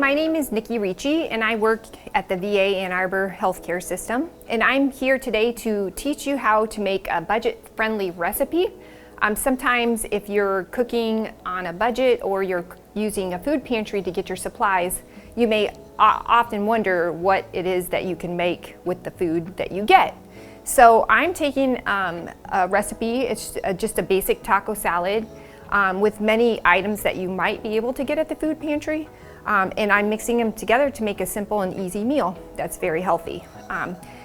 my name is Niki Ricci, and I work at the VA Ann Arbor healthcare system. And I'm here today to teach you how to make a budget-friendly recipe. Sometimes if you're cooking on a budget or you're using a food pantry to get your supplies, you may often wonder what it is that you can make with the food that you get. So I'm taking a recipe. It's just a basic taco salad with many items that you might be able to get at the food pantry. And I'm mixing them together to make a simple and easy meal that's very healthy.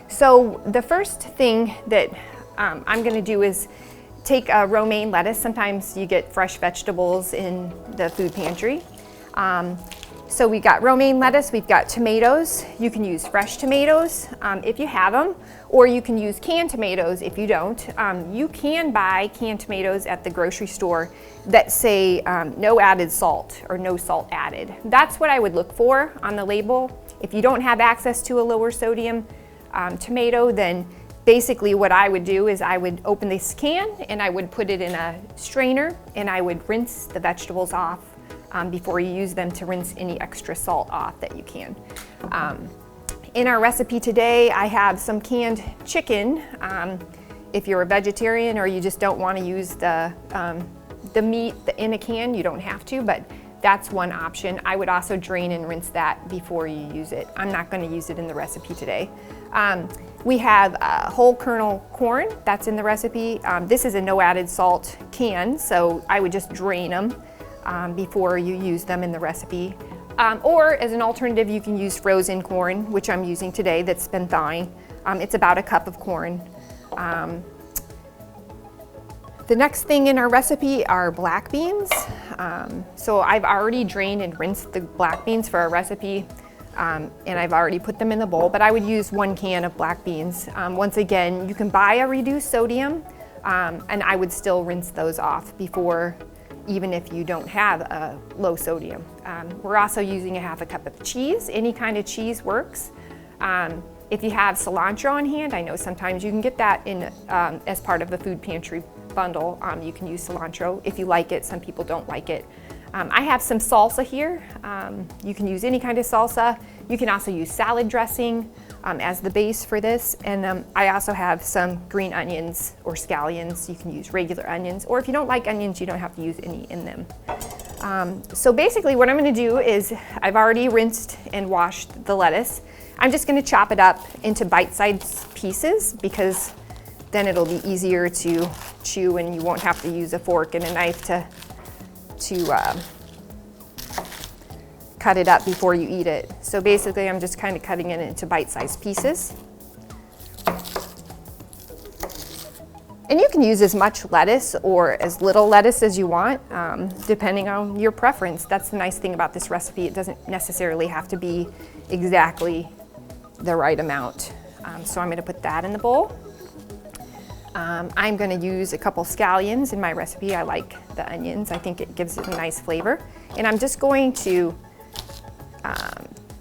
So the first thing that I'm going to do is take a romaine lettuce. Sometimes you get fresh vegetables in the food pantry. So we got romaine lettuce, we've got tomatoes. You can use fresh tomatoes if you have them, or you can use canned tomatoes if you don't. You can buy canned tomatoes at the grocery store that say no added salt or no salt added. That's what I would look for on the label. If you don't have access to a lower sodium tomato, then basically what I would do is I would open this can and I would put it in a strainer and I would rinse the vegetables off before you use them, to rinse any extra salt off that you can. In our recipe today, I have some canned chicken. If you're a vegetarian or you just don't want to use the meat in a can, you don't have to, but that's one option. I would also drain and rinse that before you use it. I'm not going to use it in the recipe today. We have whole kernel corn that's in the recipe. This is a no added salt can, so I would just drain them before you use them in the recipe. Or as an alternative, you can use frozen corn, which I'm using today, that's been thawing. It's about a cup of corn. The next thing in our recipe are black beans. So I've already drained and rinsed the black beans for our recipe, and I've already put them in the bowl, but I would use 1 can of black beans. Once again, you can buy a reduced sodium, and I would still rinse those off before, even if you don't have a low sodium. We're also using a 1/2 cup of cheese. Any kind of cheese works. If you have cilantro on hand, I know sometimes you can get that in as part of the food pantry bundle. You can use cilantro if you like it. Some people don't like it. I have some salsa here. You can use any kind of salsa. You can also use salad dressing as the base for this. And I also have some green onions or scallions. You can use regular onions, or if you don't like onions, you don't have to use any in them. So basically what I'm going to do is, I've already rinsed and washed the lettuce. I'm just going to chop it up into bite-sized pieces, because then it'll be easier to chew and you won't have to use a fork and a knife to cut it up before you eat it. So basically I'm just kind of cutting it into bite-sized pieces. And you can use as much lettuce or as little lettuce as you want, depending on your preference. That's the nice thing about this recipe. It doesn't necessarily have to be exactly the right amount. So I'm going to put that in the bowl. I'm going to use a couple scallions in my recipe. I like the onions. I think it gives it a nice flavor. And I'm just going to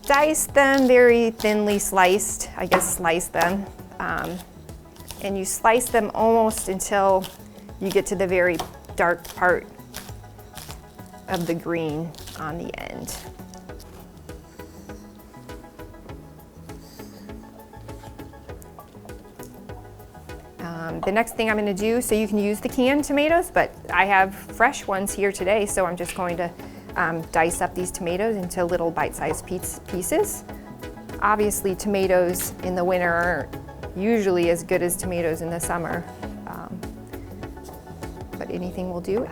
dice them very thinly sliced. I guess slice them. And you slice them almost until you get to the very dark part of the green on the end. The next thing I'm going to do, so you can use the canned tomatoes, but I have fresh ones here today, so I'm just going to dice up these tomatoes into little bite-sized pieces. Obviously, tomatoes in the winter aren't usually as good as tomatoes in the summer, but anything will do.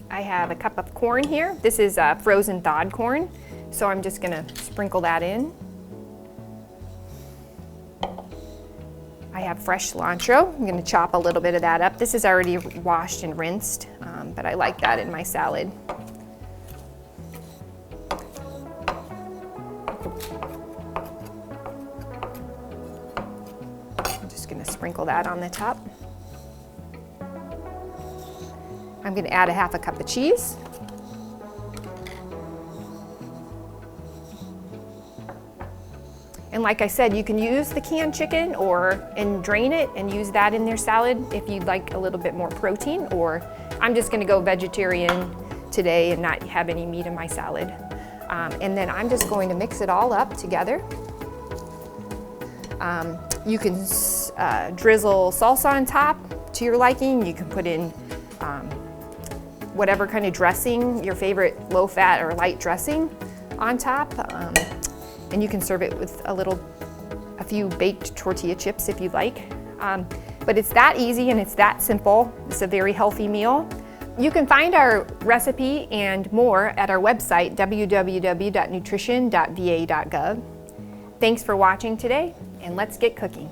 I have a cup of corn here. This is frozen thawed corn, so I'm just going to sprinkle that in. I have fresh cilantro. I'm going to chop a little bit of that up. This is already washed and rinsed, but I like that in my salad. I'm just going to sprinkle that on the top. I'm going to add a 1/2 cup of cheese. And like I said, you can use the canned chicken and drain it and use that in their salad if you'd like a little bit more protein, or I'm just gonna go vegetarian today and not have any meat in my salad. And then I'm just going to mix it all up together. You can drizzle salsa on top to your liking. You can put in whatever kind of dressing, your favorite low-fat or light dressing on top. And you can serve it with a few baked tortilla chips if you'd like. But it's that easy and it's that simple. It's a very healthy meal. You can find our recipe and more at our website, www.nutrition.va.gov. Thanks for watching today, and let's get cooking.